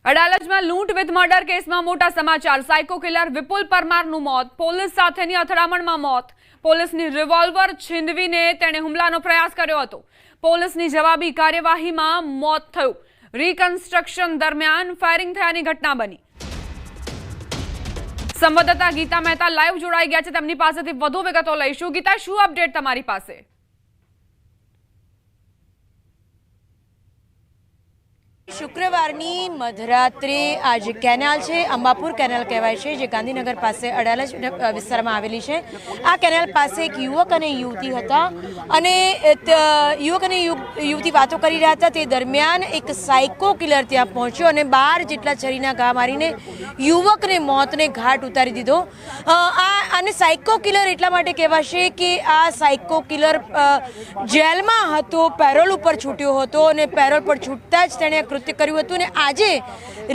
અડાલજમાં લૂંટ with murder કેસમાં મોટા સમાચાર। સાયકો કિલર વિપુલ પરમારનું મોત। પોલીસ સાથેની અથડામણમાં મોત। પોલીસની રિવોલ્વર છીનવીને તેણે હુમલાનો પ્રયાસ કર્યો હતો। પોલીસની જવાબી કાર્યવાહીમાં મોત થયું। રિકન્સ્ટ્રક્શન દરમિયાન ફાયરિંગ થયાની ઘટના બની। સંવાદદાતા ગીતા મહેતા લાઈવ જોડાઈ ગયા છે, તેમની પાસેથી વધુ વિગતો લઈશું। ગીતા, શું અપડેટ તમારી પાસે? શુક્રવારની મધરાત્રે આ જે કેનાલ છે, અંબાપુર કેનાલ કહેવાય છે, જે ગાંધીનગર પાસે અડાલજ વિસ્તારમાં આવેલી છે। આ કેનાલ પાસે એક યુવક અને યુવતી હતા અને યુવક અને યુવતી વાતો કરી રહ્યા હતા। તે દરમિયાન એક સાયકો કિલર ત્યાં પહોંચ્યો અને 12 જેટલા છરીના ઘા મારીને યુવકને મોતને ઘાટ ઉતારી દીધો। આને સાયકો કિલર એટલા માટે કહેવાશે કે આ સાયકો કિલર જેલમાં હતો, પેરોલ ઉપર છૂટ્યો હતો અને પેરોલ પર છૂટતા જ તેણે કૃત્ય કર્યું હતું અને આજે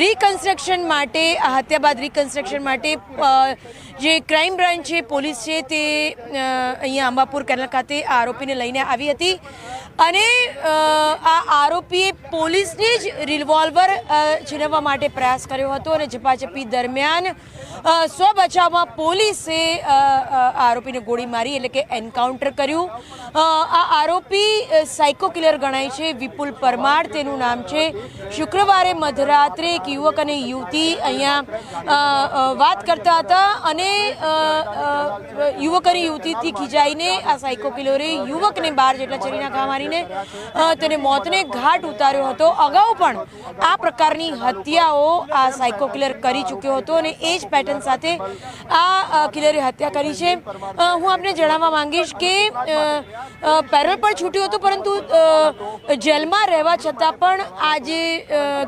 રિકન્સ્ટ્રક્શન માટે, આ હત્યા બાદ રિકન્સ્ટ્રક્શન માટે જે ક્રાઇમ બ્રાન્ચ છે, પોલીસ છે, તે અહીંયા અંબાપુર કેનાલ ખાતે આ આરોપીને લઈને આવી હતી અને આ આરોપીએ પોલીસની જ રિવોલ્વર છીનવવા માટે પ્રયાસ કર્યો હતો અને ઝપાઝપી દરમિયાન સ્વ બચાવમાં પોલીસે આરોપીને ગોળી મારી, એટલે કે એન્કાઉન્ટર કર્યું। આ આરોપી સાયકો કિલર ગણાય છે, વિપુલ પરમાર તેનું નામ છે। શુક્રવારે મધરાત્રે એક યુવક અને યુવતી અહીંયા વાત કરતા હતા અને યુવક અને યુવતીથી ખીજાઈને આ સાયકો કિલરે યુવકને 12 જેટલા છરીના ઘા મારીને તેને મોતને ઘાટ ઉતાર્યો હતો। અગાઉ પણ આ પ્રકારની હત્યાઓ આ સાયકો કિલર કરી ચૂક્યો હતો અને એ જ પેટર્ન સાથે આ કિલરે હત્યા કરી છે। હું આપને જણાવવા માંગીશ કે પેરોલ પર છૂટ્યો હતો, પરંતુ જેલમાં રહેવા છતાં પણ આ જે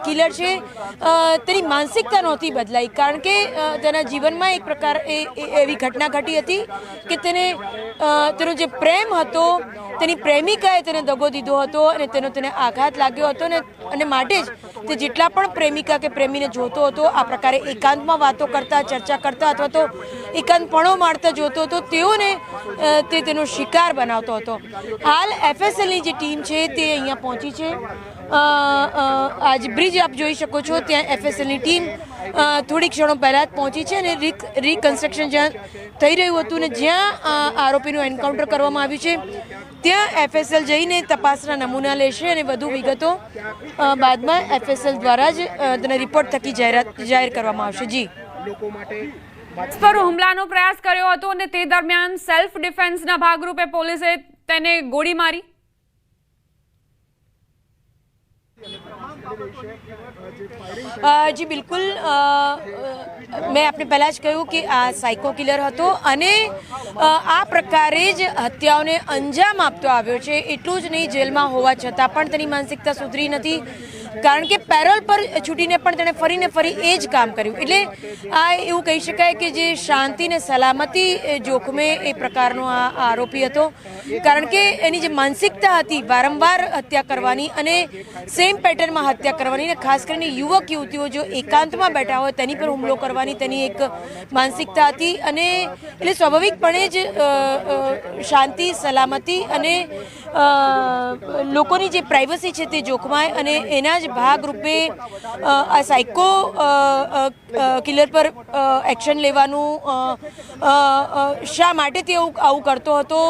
કિલર છે તેની માનસિકતા નહોતી બદલાઈ, કારણ કે તેના જીવનમાં એક પ્રકાર એવી ઘટના ઘટી હતી કે તેનો જે પ્રેમ હતો, તેની પ્રેમિકાએ તેને દગો દીધો હતો અને તેને આઘાત લાગ્યો હતો અને માટે જ તે જેટલા પણ પ્રેમિકા કે પ્રેમીને જોતો હતો, આ પ્રકારે એકાંતમાં વાતો કરતા, ચર્ચા કરતા અથવા તો એકાંતપણો મારતા જોતો હતો, તેઓને તેનો શિકાર બનાવતો હતો। હાલ એફએસએલની જે ટીમ છે તે અહીંયા પહોંચી છે। આજ બ્રિજ આપ જોઈ શકો છો, ત્યાં એફએસએલની ટીમ થોડી ક્ષણો પહેલાં જ પહોંચી છે અને રિકન્સ્ટ્રક્શન જ્યાં થઈ રહ્યું હતું ને જ્યાં આરોપીનું એન્કાઉન્ટર કરવામાં આવ્યું છે ત્યાં એફએસએલ જઈને તપાસના નમૂના લેશે અને વધુ વિગતો બાદમાં એફએસએલ દ્વારા જ તેના રિપોર્ટ થકી જાહેર કરવામાં આવશે। જી, પર હુમલાનો પ્રયાસ કર્યો હતો અને તે દરમિયાન સેલ્ફ ડિફેન્સના ભાગરૂપે પોલીસે તેને ગોળી મારી। જી બિલકુલ, મેં આપને પહેલાં જ કહ્યું કે આ સાયકો કિલર હતો અને આ પ્રકારે જ હત્યાઓને અંજામ આપતો આવ્યો છે। એટલું જ નહીં, જેલમાં હોવા છતાં પણ તેની માનસિકતા સુધરી નથી, કારણ કે પેરોલ પર છૂટીને પણ તેણે ફરીને ફરી એ જ કામ કર્યું। એટલે આ એવું કહી શકાય કે જે શાંતિ ને સલામતી જોખમે એ પ્રકારનો આ આરોપી હતો, કારણ કે એની જે માનસિકતા હતી વારંવાર હત્યા કરવાની અને સેમ પેટર્નમાં હત્યા કરવાની, અને ખાસ કરીને યુવક યુવતીઓ જો એકાંતમાં બેઠા હોય તેની પર હુમલો કરવાની તેની એક માનસિકતા હતી અને એટલે સ્વાભાવિકપણે જ શાંતિ, સલામતી અને લોકોની જે પ્રાઇવસી છે તે જોખમાય અને એના જ ભાગરૂપે આ સાયકો કિલર પર એક્શન લેવાનું શા માટે તે આવું કરતો હતો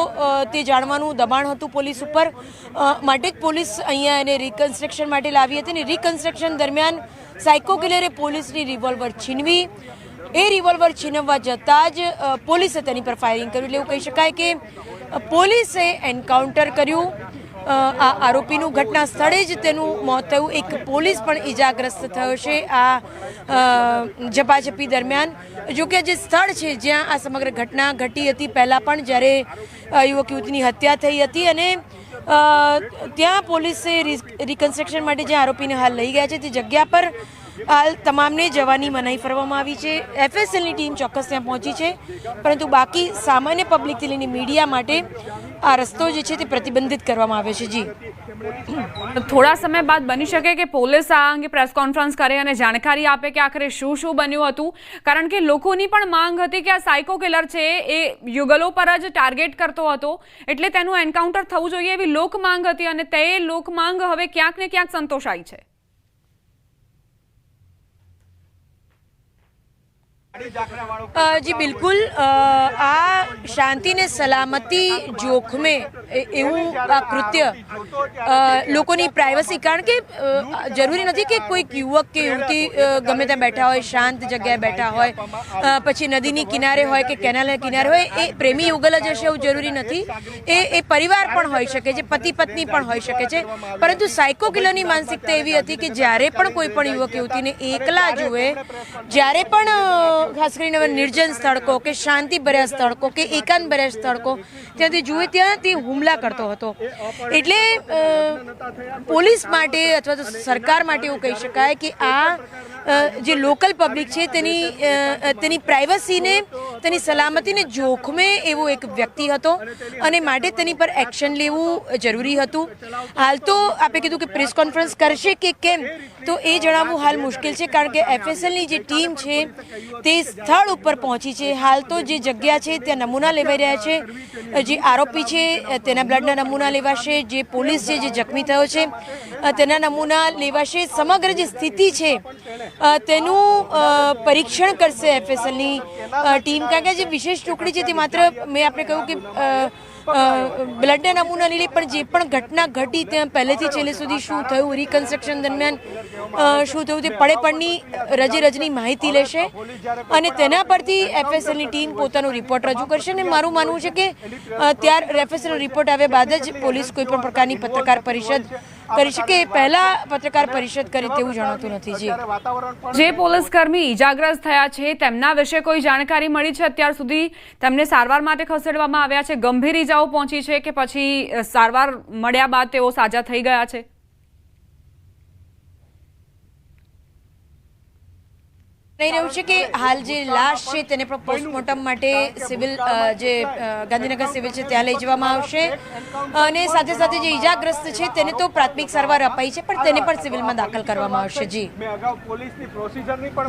તે જાણવાનું દબાણ હતું પોલીસ ઉપર, માટે જ પોલીસ અહીંયા એને રિકન્સ્ટ્રક્શન માટે લાવી હતી અને રિકન્સ્ટ્રક્શન દરમિયાન સાયકો કિલરે પોલીસની રિવોલ્વર છીનવી। એ રિવોલ્વર છીનવવા જતાં જ પોલીસે તેની પર ફાયરિંગ કર્યું, એટલે એવું કહી શકાય કે પોલીસે એન્કાઉન્ટર કર્યું આ આરોપીનું। ઘટના સ્થળે જ તેનું મોત થયું। એક પોલીસ પણ ઈજાગ્રસ્ત થયો છે આ ઝપાઝપી દરમિયાન। જોકે જે સ્થળ છે જ્યાં આ સમગ્ર ઘટના ઘટી હતી પહેલાં પણ, જ્યારે યુવક યુવતીની હત્યા થઈ હતી અને ત્યાં પોલીસે રિકન્સ્ટ્રક્શન માટે જ્યાં આરોપીને હાલ લઈ ગયા છે તે જગ્યા પર હાલ તમામને જવાની મનાઈ ફરવામાં આવી છે। એફએસએલની ટીમ ચોક્કસ ત્યાં પહોંચી છે, પરંતુ બાકી સામાન્ય પબ્લિકથી લઈને મીડિયા માટે આ રસ્તો જે છે તે પ્રતિબંધિત કરવામાં આવ્યો છે। જી, થોડા સમય બાદ બની શકે કે પોલીસ આ અંગે પ્રેસ કોન્ફરન્સ કરે અને જાણકારી આપે કે આખરે શું બન્યું હતું, કારણ કે લોકોની પણ માંગ હતી કે આ સાયકો કિલર છે એ યુગલો પર જ ટાર્ગેટ કરતો હતો, એટલે તેનું એન્કાઉન્ટર થવું જોઈએ એવી લોક માંગ હતી અને તે લોક માંગ હવે ક્યાંક ને ક્યાંક સંતોષાઈ છે। જી બિલકુલ આ શાંતિ ને સલામતી જોખમે એવું આ કૃત્ય લોકોની પ્રાઇવસી, કારણ કે જરૂરી નથી કે કોઈક યુવક કે યુવતી ગમે ત્યાં બેઠા હોય, શાંત જગ્યાએ બેઠા હોય, પછી નદીની કિનારે હોય કે કેનાલના કિનારે હોય, એ પ્રેમી યુગલ જ હશે એવું જરૂરી નથી. એ પરિવાર પણ હોઈ શકે છે, પતિ પત્ની પણ હોઈ શકે છે. પરંતુ સાયકો કિલરની માનસિકતા એવી હતી કે જ્યારે પણ કોઈ પણ યુવક યુવતીને એકલા જુએ, જ્યારે પણ ખાસ કરીને નિર્જન સ્થળ કહો કે શાંતિ ભર્યા સ્થળ કહો કે એકાંત ભર્યા સ્થળ કહો, ત્યાંથી જુએ ત્યાં તે હુમલા કરતો હતો. એટલે પોલીસ માટે અથવા તો સરકાર માટે એવું કહી શકાય કે આ જે લોકલ પબ્લિક છે તેની પ્રાઇવસીને, તેની સલામતીને જોખમે એવો એક વ્યક્તિ હતો અને માટે તેની પર એક્શન લેવું જરૂરી હતું. હાલ તો આપે કીધું કે પ્રેસ કોન્ફરન્સ કરશે કે કેમ, તો એ જણાવવું હાલ મુશ્કેલ છે, કારણ કે FSLની જે ટીમ છે તે સ્થળ ઉપર પહોંચી છે. હાલ તો જે જગ્યા છે ત્યાં નમૂના લેવાઈ રહ્યા છે, જે આરોપી છે તેના બ્લડના નમૂના લેવાશે, જે પોલીસ છે જે જખમી થયો છે તેના નમૂના લેવાશે. સમગ્ર જે સ્થિતિ છે તેનું પરીક્ષણ કરશે FSLની ટીમ, કારણ કે જે વિશેષ ટુકડી છે તે માત્ર મેં આપણે કહ્યું કે બ્લડના નમૂના લઈ લે, પણ જે પણ ઘટના ઘટી ત્યાં પહેલેથી છેલ્લે સુધી શું થયું, રિકન્સ્ટ્રક્શન દરમિયાન શું થયું, તે પડેપણની રજની માહિતી લેશે અને તેના પરથી FSLની ટીમ પોતાનો રિપોર્ટ રજૂ કરશે. અને મારું માનવું છે કે FSLનો રિપોર્ટ આવ્યા બાદ જ પોલીસ કોઈ પણ પ્રકારની પત્રકાર પરિષદ કરી શકે. પહેલા પત્રકાર પરિષદ કરી તેવું જણાતું નથી. જે પોલીસ કર્મી ઈજાગ્રસ્ત થયા છે તેમના વિશે કોઈ જાણકારી મળી છે અત્યાર સુધી? તેમને સારવાર માટે ખસેડવામાં આવ્યા છે? ગંભીર ઈજાઓ પહોંચી છે કે પછી સારવાર મળ્યા બાદ તેઓ સાજા થઈ ગયા છે? રહ્યું છે કે હાલ જે લાશ છે તેને પણ પોસ્ટમોર્ટમ માટે સિવિલ જે ગાંધીનગર સિવિલ છે ત્યાં લઈ જવામાં આવશે અને સાથે સાથે જે ઈજાગ્રસ્ત છે તેને તો પ્રાથમિક સારવાર અપાઈ છે, પણ તેને પણ સિવિલમાં દાખલ કરવામાં આવશે. જી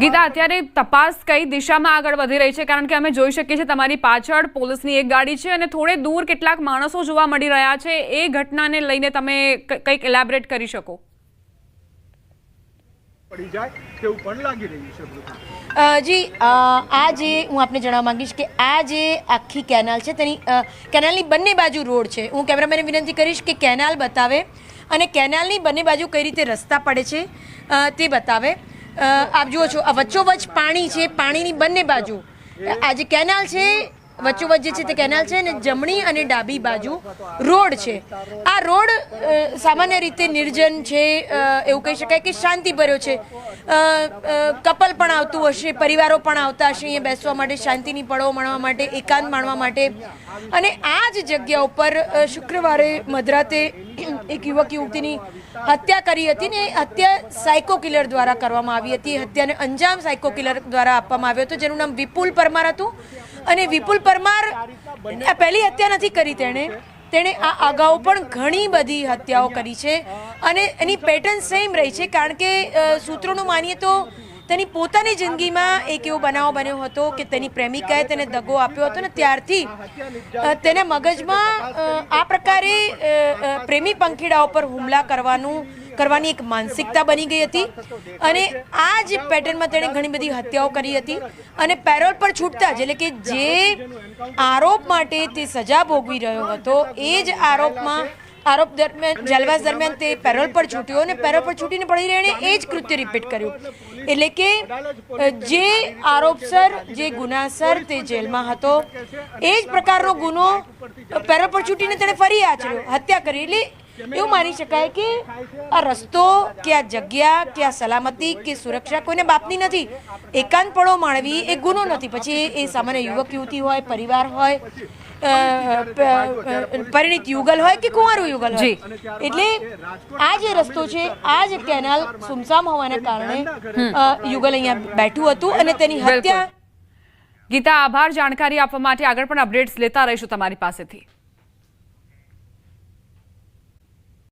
ગીતા, અત્યારે તપાસ કઈ દિશામાં આગળ વધી રહી છે? કારણ કે અમે જોઈ શકીએ છીએ તમારી પાછળ પોલીસની એક ગાડી છે અને થોડે દૂર કેટલાક માણસો જોવા મળી રહ્યા છે. એ ઘટનાને લઈને તમે કંઈક એલેબોરેટ કરી શકો? જી આ જે હું આપને જણાવવા માંગીશ કે આ જે આખી કેનાલ છે તેની કેનાલની બંને બાજુ રોડ છે. હું કેમેરામેનને વિનંતી કરીશ કે કેનાલ બતાવે અને કેનાલની બંને બાજુ કઈ રીતે રસ્તા પડે છે તે બતાવે. આપ જુઓ છો આ વચ્ચોવચ્ચ પાણી છે, પાણીની બંને બાજુ આ જે કેનાલ છે વચ્ચોવચ્ચ જે છે તે કેનાલ છે અને જમણી અને ડાબી બાજુ રોડ છે. આ રોડ સામાન્ય રીતે નિર્જન છે, એવું કહી શકાય કે શાંતિ ભર્યો છે. કપલ પણ આવતું હશે, પરિવારો પણ આવતા હશે અહીંયા બેસવા માટે, શાંતિની પળો માણવા માટે, એકાંત માણવા માટે. અને આ જ જગ્યા ઉપર શુક્રવારે મધરાતે એક યુવક યુવતીની હત્યા કરી હતી ને હત્યા સાયકો કિલર દ્વારા કરવામાં આવી હતી. હત્યાને અંજામ સાયકો કિલર દ્વારા આપવામાં આવ્યો હતો, જેનું નામ વિપુલ પરમાર હતું. અને વિપુલ પરમાર પહેલી હત્યા નથી કરી તેણે આ અગાઉ પણ ઘણી બધી હત્યાઓ કરી છે અને એની પેટર્ન સેમ રહી છે. કારણ કે સૂત્રોનું માનીએ તો તેની પોતાની જિંદગીમાં એક એવો બનાવ બન્યો હતો કે તેની પ્રેમિકાએ તેને દગો આપ્યો હતો ને ત્યારથી તેના મગજમાં આ પ્રકારે પ્રેમી પંખીડાઓ પર હુમલા કરવાની એક માનસિકતા બની ગઈ હતી અને આ જ પેટર્નમાં તેણે ઘણી બધી હત્યાઓ કરી હતી. અને પેરોલ પર છૂટતા જ, એટલે કે જે આરોપ માટે તે સજા ભોગવી રહ્યો હતો એ જ આરોપ દરમિયાન જેલવાસ દરમિયાન તે પેરોલ પર છૂટ્યો અને પેરોલ પર છૂટીને પડી રહીને એ જ કૃત્ય રિપીટ કર્યું. એટલે કે જે આરોપસર, જે ગુનાસર તે જેલમાં હતો એ જ પ્રકારનો ગુનો પેરોલ પર છૂટીને તેણે ફરી આચર્યો, હત્યા કરી. એટલે એવું માની શકાય કે આ રસ્તો કે આ જગ્યા કે આ સલામતી કે સુરક્ષા કોઈને બાપની નથી. એકાંતપણો માણવી એ ગુનો નથી. પછી એ સામાન્ય યુવક યુવતી હોય, પરિવાર હોય, પરિણીત યુગલ હોય કે કુંવારું યુગલ હોય. એટલે આ જે રસ્તો છે, આ જ કેનાલ સુમસામ હોવાના કારણે યુગલ અહીંયા બેઠું હતું અને તેની હત્યા. ગીતા, આભાર જાણકારી આપવા માટે. આગળ પણ અપડેટ્સ લેતા રહીશું તમારી પાસેથી.